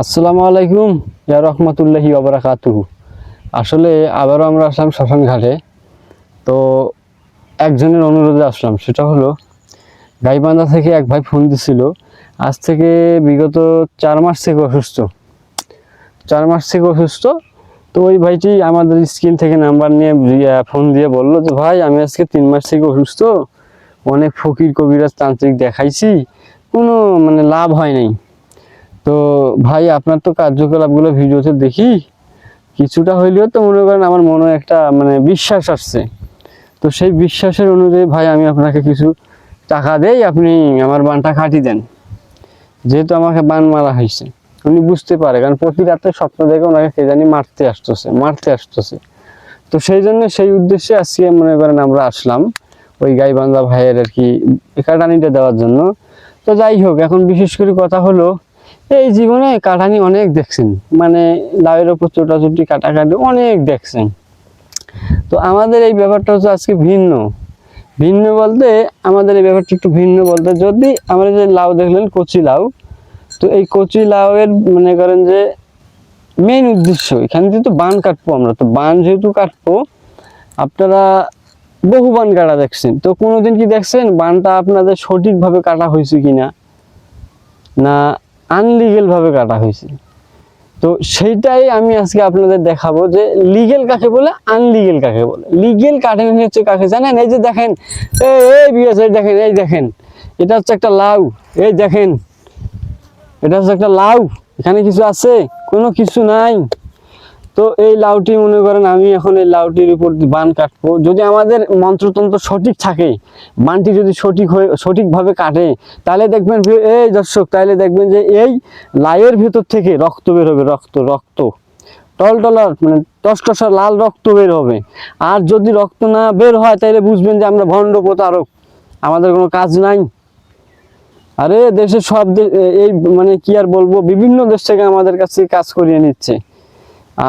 আসসালামু আলাইকুম ইয়া রহমাতুল্লাহি ওয়া বারাকাতুহু। আসলে আবারও আমরা আসলাম শ্মশান ঘাটে। তো একজনের অনুরোধে আসলাম, সেটা হলো গাইবান্ধা থেকে এক ভাই ফোন দিছিল। আজ থেকে বিগত 4 মাস থেকে অসুস্থ, 4 মাস থেকে অসুস্থ। তো ওই ভাইটি আমাদের স্ক্রিন থেকে নাম্বার নিয়ে ফোন দিয়ে বলল যে ভাই আমি আজকে 3 মাস থেকে অসুস্থ, অনেক ফকির কবিরাজ তান্ত্রিক দেখাইছি, কোনো লাভ হয় নাই। তো ভাই আপনার তো কার্যকলাপগুলো ভিডিওতে দেখি, কিছুটা হইলেও তো মনে করেন আমার মনে একটা বিশ্বাস আসছে। তো সেই বিশ্বাসের অনুযায়ী ভাই আমি আপনাকে কিছু টাকা দেই, আপনি আমার বানটা কাটি দেন। যেহেতু আমাকে বান মারা হয়েছে, উনি বুঝতে পারে, কারণ প্রতি রাতে স্বপ্ন দেখে ওনাকে কে জানি মারতে আসতেছে। তো সেই জন্য সেই উদ্দেশ্যে আজকে মনে করেন আমরা আসলাম ওই গাইবান্ধা ভাইয়ের আর কি কাটানিটা দেওয়ার জন্য। তো যাই হোক, এখন বিশেষ করে কথা হলো, এই জীবনে কাটানি অনেক দেখছেন, লাউয়ের ওপর চোটাচুটি কাটাকাটি অনেক দেখছেন। তো আমাদের এই ব্যাপারটা হচ্ছে আজকে ভিন্ন। ভিন্ন বলতে আমাদের এই ব্যাপারটা একটু ভিন্ন বলতে, যদি আমরা যে লাউ দেখলেন কচি লাউ, তো এই কচি লাউয়ের মনে করেন যে মেইন উদ্দেশ্য, এখানে যেহেতু বান কাটবো আমরা, তো বান যেহেতু কাটবো, আপনারা বহু বান কাটা দেখছেন, তো কোনোদিন কি দেখছেন বানটা আপনাদের সঠিকভাবে কাটা হয়েছে কিনা, না আনলিগেল ভাবে কাটা হয়েছে? তো সেইটাই আমি আজকে আপনাদের দেখাবো যে লিগেল কাকে বলে, আনলিগেল কাকে বলে। লিগেল কাটানি হচ্ছে কাকে জানেন? এই যে দেখেন, এই বিএস, এই দেখেন, এই দেখেন, এটা হচ্ছে একটা লাউ, এই দেখেন, এটা হচ্ছে একটা লাউ, এখানে কিছু আছে? কোনো কিছু নাই। তো এই লাউটি মনে করেন আমি এখন এই লাউটির উপর বান কাটবো, যদি আমাদের মন্ত্রতন্ত্র সঠিক থাকে, বানটি যদি সঠিকভাবে কাটে, তাহলে দেখবেন এই দর্শক, তাহলে দেখবেন যে এই লাউয়ের ভেতর থেকে রক্ত বের হবে, রক্ত টলটলার টসটসা লাল রক্ত বের হবে। আর যদি রক্ত না বের হয়, তাহলে বুঝবেন যে আমরা ভণ্ড প্রতারক, আমাদের কোনো কাজ নাই। আরে দেশের সব এই কি আর বলবো, বিভিন্ন দেশ থেকে আমাদের কাছে কাজ করিয়ে নিচ্ছে,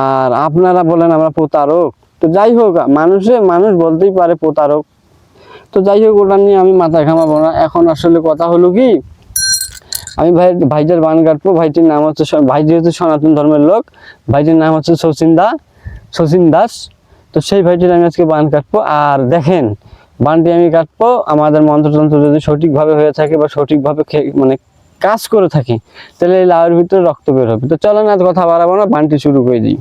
আর আপনারা বলেন আমরা প্রতারক। তো যাই হোক, মানুষ বলতেই পারে প্রতারক। তো যাই হোক, ওটা নিয়ে আমি মাথা ঘামাবো না। এখন আসলে কথা হলো কি, আমি ভাইটার বান কাটবো। ভাইটির নাম হচ্ছে, ভাই যেহেতু সনাতন ধর্মের লোক, ভাইটির নাম হচ্ছে শচীন দাস। তো সেই ভাইটির আমি আজকে বান কাটবো। আর দেখেন, বানটি আমি কাটবো, আমাদের মন্ত্রতন্ত্র যদি সঠিকভাবে হয়ে থাকে বা সঠিকভাবে কাজ করে থাকে, তাহলে এই লাউয়ের ভিতরে রক্ত বের হবে। তো চলো না, কথা বাড়াবো না, বানটি শুরু করে দিই।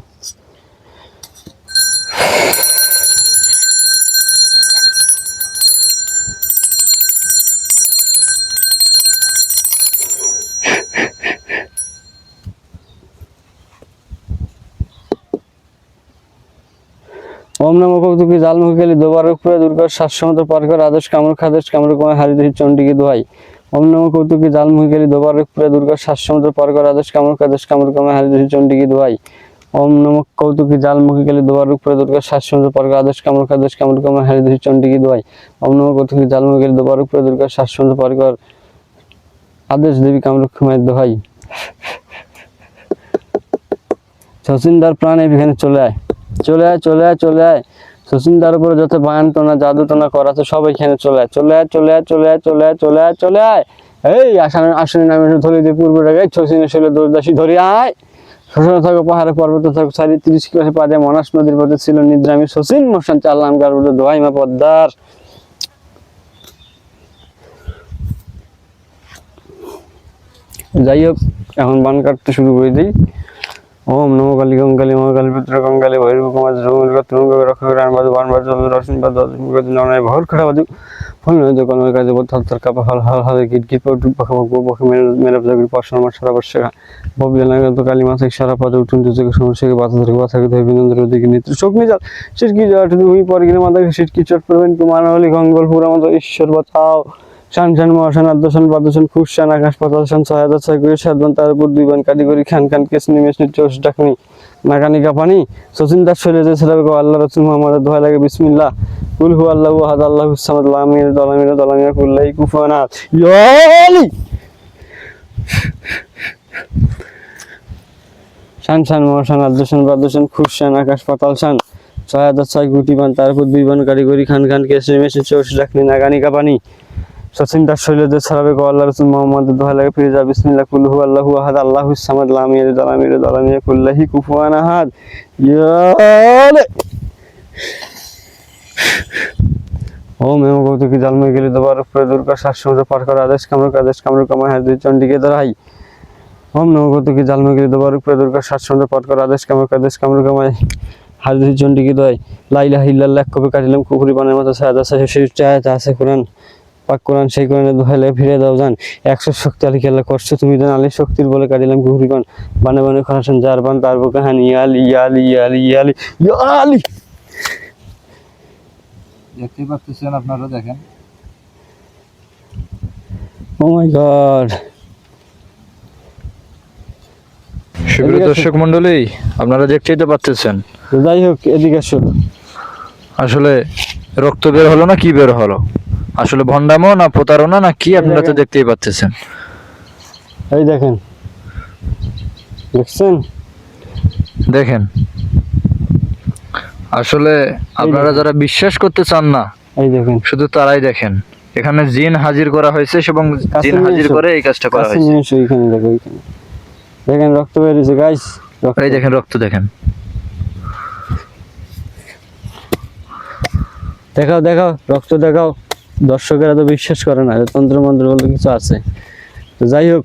ওম নমো কৌতুকি জালমুখী কালী দোবার উপরে দুর্গা শাশ্বত পার কর আদেশ কামড় কমে হারি দেহি চণ্ডীকে দোহাই। ওম নমো কৌতুকি জালমুখী কালী দোবার উপরে দুর্গা শাশ্বত পার কর আদেশ কামড় কমে হারি দেহি চণ্ডীকে দোহাই। ওম নমো কৌতুকি জালমুখী কালী দোবার উপরে দুর্গা শাশ্বত পার কর আদেশ কামড় কমে হারি দেহি চণ্ডীকে দোহাই। ওম নমো কৌতুকি জালমুখী কালী দোবার উপরে দুর্গা শাশ্বত পার কর আদেশ দেবী কামরূপের দোহাই। শচীনদার প্রাণ এখানে চলে আয়, চলে আয়, চলে আয়, চলে আয়। শচীনদার উপরে যত বান টোনা জাদু টোনা করা আছে, সব এখানে চলে আয়, চলে আয়, চলে আয়, চলে আয়, চলে আয়, চলে আয়, চলে আয়। এই আসনে নামে ধরে দিয়ে পূর্ব জায়গায় শচীনের শৈলে দৌড়দাসী ধরে আয়। শ্মশানে থাকো পাহাড়ে পর্বত থাকো 30 কিলোমিটার পাদে মনাস নদীর পথে ছিল নিদ্রামী শচীন মশান চাললাম গারুড়ে দোহাই মা পদ্মার। যাই হোক, এখন বান কাটতে শুরু করে দিই। ওম নমো কালী গঙ্গালী মহাকালী পুত্র গঙ্গালী ভৈরব কুমার তরুণ রক্ষা করে আনবাজু বানবাজ রসন বা নয় ভর খড়া বাজু ফল নয় কর্মের কাজে থর কাপা হল হল হলে গিট গিট পক্ষে মেরা জাগরি পশামার সারা বর্ষা ববিয়ানাগত কালী মাসিক সারা পদে উঠুন দুজকে সমস্যাকে বাধা ধরে বিনন্দের দিকে নিত্য চোখ নিজাল সিটকি যাওয়াটা তুমি পরে কিনে মাথাকে সিটকি চট পড়বেন তোমার হলে গঙ্গলপুর আমাদের ঈশ্বর বাঁচাও। শান শান মহাশান আদ্যশান বাদ্যশান খুশান আকাশ পাতাল শান 6000 করে 7 বান, তার উপর 2 বান কারিগরি খান কেস নিমেষ চোষ ডাকনি নাকানি কাপানি। শচীন দাস শৈলে যে ছেলে আল্লাহ রসুল মুহাম্মদের দোয়া লাগে বিসমিল্লাহ কুল হু আল্লাহু আহাদ আল্লাহুস সামাদ লামির দলামির কুল্লাই কুফুয়ানাত ইয়ালি। শান শান মহাশান আদ্যশান বাদ্যশান খুশান আকাশ পাতাল শান 6000 গুটি বান, তার উপর 2 বান কারিগরি খান কেস নিমেষ চোষ ডাকনি নাকানি কাপানি। সচিন্তার শৈলদের ছড়াবে গো আল্লাহ রাসূল মুহাম্মদের দোহাই লাগে ফিরে যা বিসমিল্লাহ কুল হু আল্লাহু আহাদ আল্লাহুস সামাদ লাম ইয়ালিদ ওয়া লাম ইউলাদ ওয়া লাম ইয়াকুল লাহু কুফুয়ান আহাদ ইয়া ওম এম গৌতকি জালমে গেলে দবার উপরে দুর্গা শাসমতে পাঠ করা আদেশ কামরু কামায় হাত দুই চন্ডিকে ধরাই ওম নম গৌতকি জালমে গেলে দবার উপরে দুর্গা শাসমতে পাঠ করা আদেশ কামরু কামায় হাত দুই চন্ডিকে ধরাই লা ইলাহা ইল্লাল্লাহ কবে কাটিলাম কুকুরি বানের মতো সাদা সাদা সেই চায়াত আছে কোরআন পাক কোরআন সেই কোরআনে দোহাই লাগে ফিরে দাও জান 100 শক্তি আলী খেলা করছো তুমি জান আলী শক্তির বলে কাটিলাম কুকুরি বান বানে বানে খরাসন যার বান তার বুকে হানি আলী আলী আলী আলী আলী দেখতে পাচ্ছেন আপনারা, দেখেন। ও মাই গড। সুপ্রিয় দর্শক মণ্ডলী, আপনারা দেখতেই তো পাচ্ছেন। যাই হোক, এদিকে আসো। আসলে রক্ত বের হলো না কি বের হলো, আসলে ভন্ডামো না প্রতারণা না কি, আপনারা তো দেখতেই পাচ্ছেন। এই দেখেন, দেখছেন? দেখেন, আসলে আপনারা যারা বিশ্বাস করতে চান না, এই দেখেন, শুধু তারাই দেখেন। এখানে জিন হাজির করা হয়েছে এবং জিন হাজির করে এই কাজটা করা হয়েছে। এইখানে দেখো, এইখানে দেখেন রক্ত বেরিয়েছে গাইস। এই দেখেন রক্ত, দেখেন। দেখাও দেখাও, রক্ত দেখাও। দর্শকেরা তো বিশ্বাস করে না, তন্ত্র মন্ত্র বলতে কিছু আছে। তো যাই হোক,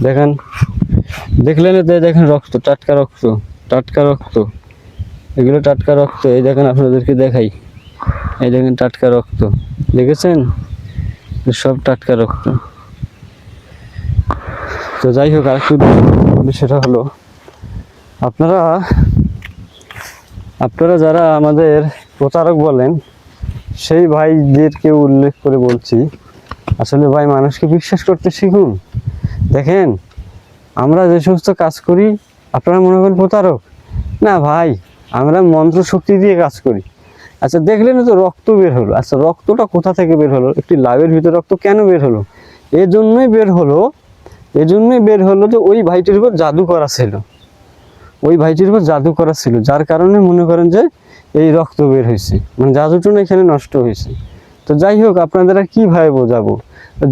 দেখেন, দেখলেন তো, দেখেন রক্ত, টাটকা রক্ত, টাটকা রক্ত, এগুলো টাটকা রক্ত। এই দেখেন, আপনাদেরকে দেখাই, এই দেখেন টাটকা রক্ত, দেখেছেন? সব টাটকা রক্ত। তো যাই হোক, আর একটু বলি, সেটা হলো আপনারা যারা আমাদের প্রতারক বলেন, সেই ভাইদেরকে উল্লেখ করে বলছি, আসলে ভাই মানুষকে বিশ্বাস করতে শিখুন। দেখেন, আমরা যে সমস্ত কাজ করি, আপনারা মনে করেন প্রতারক না ভাই, আমরা মন্ত্র শক্তি দিয়ে কাজ করি। আচ্ছা, দেখলেন তো রক্ত বের হলো। আচ্ছা, রক্তটা কোথা থেকে বের হলো? একটি লাভের ভিতরে রক্ত কেন বের হলো? এজন্যই বের হলো যে ওই ভাইটির উপর জাদু করা ছিল, ওই ভাইটির উপর জাদু করা ছিল, যার কারণে মনে করেন যে এই রক্ত বের হয়েছে, মানে জাদুটুন এখানে নষ্ট হয়েছে। তো যাই হোক, আপনাদের আর কীভাবে বোঝাবো?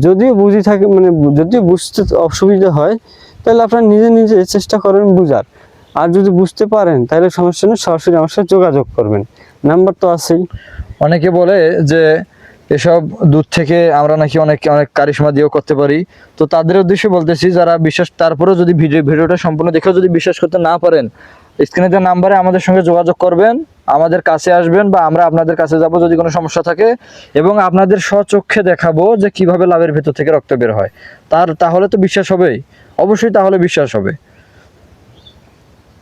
যদিও বুঝি থাকে, মানে যদিও বুঝতে অসুবিধা হয়, তাহলে আপনারা নিজে নিজে চেষ্টা করেন বুঝার। আর যদি বুঝতে পারেন তাহলে সমস্যা নেই, সরাসরি আমার সাথে যোগাযোগ করবেন, নাম্বার তো আছেই। অনেকে বলে যে এসব দুধ থেকে আমরা নাকি অনেক কারিশমা দিয়েও করতে পারি। তো তাদের উদ্দেশ্যে বলতেছি, যারা বিশ্বাস, তারপরেও যদি ভিডিওটা সম্পূর্ণ দেখেও যদি বিশ্বাস করতে না পারেন, স্ক্রিনে দেওয়া নাম্বারে আমাদের সঙ্গে যোগাযোগ করবেন, আমাদের কাছে আসবেন বা আমরা আপনাদের কাছে যাব যদি কোনো সমস্যা থাকে, এবং আপনাদের স্বচক্ষে দেখাবো যে কিভাবে লাভের ভেতর থেকে রক্ত বের হয়। তাহলে তো বিশ্বাস হবেই, অবশ্যই তাহলে বিশ্বাস হবে।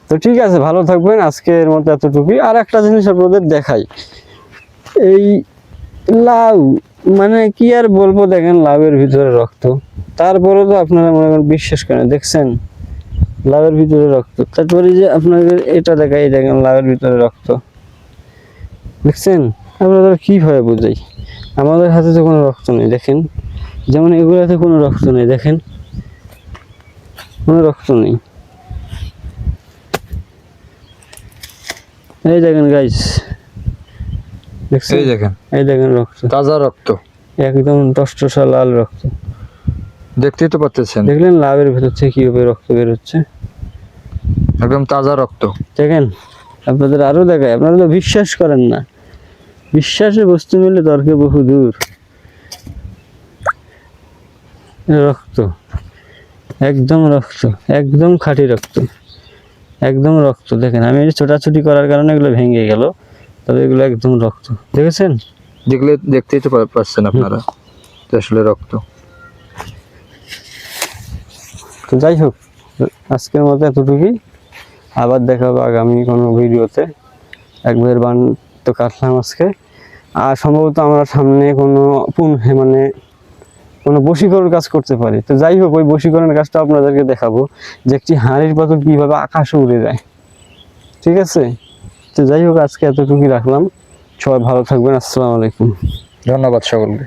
তো ঠিক আছে, ভালো থাকবেন। আজকের মতো এতটুকুই। আর একটা জিনিস আপনাদের দেখাই, এই লাউ, মানে কি আর বলবো, দেখেন লাউয়ের ভিতরে রক্ত, তারপরে তো আপনারা মনে করেন বিশ্বাস করেন। দেখছেন লাউয়ের ভিতরে রক্ত, তারপরে যে আপনাদের এটা দেখাই, দেখেন লাউয়ের ভিতরে রক্ত, দেখছেন? আপনারা কিভাবে বোঝাই? আমাদের হাতে তো কোনো রক্ত নেই, দেখেন, যেমন এগুলোতে কোনো রক্ত নেই, দেখেন কোনো রক্ত নেই। এই দেখেন গাইস, দেখছেন? এই দেখেন রক্ত, তাজা রক্ত, একদম টসটসা লাল রক্ত, দেখতেই তো পাচ্ছেন। দেখলেন লাভের ভেতর থেকে কিভাবে রক্ত বের হচ্ছে, একদম তাজা রক্ত। দেখেন, আপনাদের আরো দেখায়, আপনারা তো বিশ্বাস করেন না। বিশ্বাসে বস্তু মিলে তর্কে বহু দূর। রক্ত, একদম রক্ত, একদম খাঁটি রক্ত, একদম রক্ত। দেখেন, আমি ছোটাছুটি করার কারণে এগুলো ভেঙে গেল, তবে এগুলো একদম রক্ত, দেখেছেন? দেখতেই তো পাচ্ছেন আপনারা আসলে রক্ত। তো যাই হোক, আজকের মতো এতটুকুই। আবার দেখা হবে আগামী কোনো ভিডিওতে। একবার বান তো কাটলাম আজকে, আর সম্ভবত আমরা সামনে কোনো বশীকরণ কাজ করতে পারি। তো যাই হোক, ওই বশীকরণের কাজটা আপনাদেরকে দেখাবো, যে একটি হাঁড়ির পাথর কিভাবে আকাশে উড়ে যায়। ঠিক আছে? তো যাই হোক, আজকে এতটুকুই রাখলাম। সবাই ভালো থাকবেন। আসসালামু আলাইকুম। ধন্যবাদ সকলকে।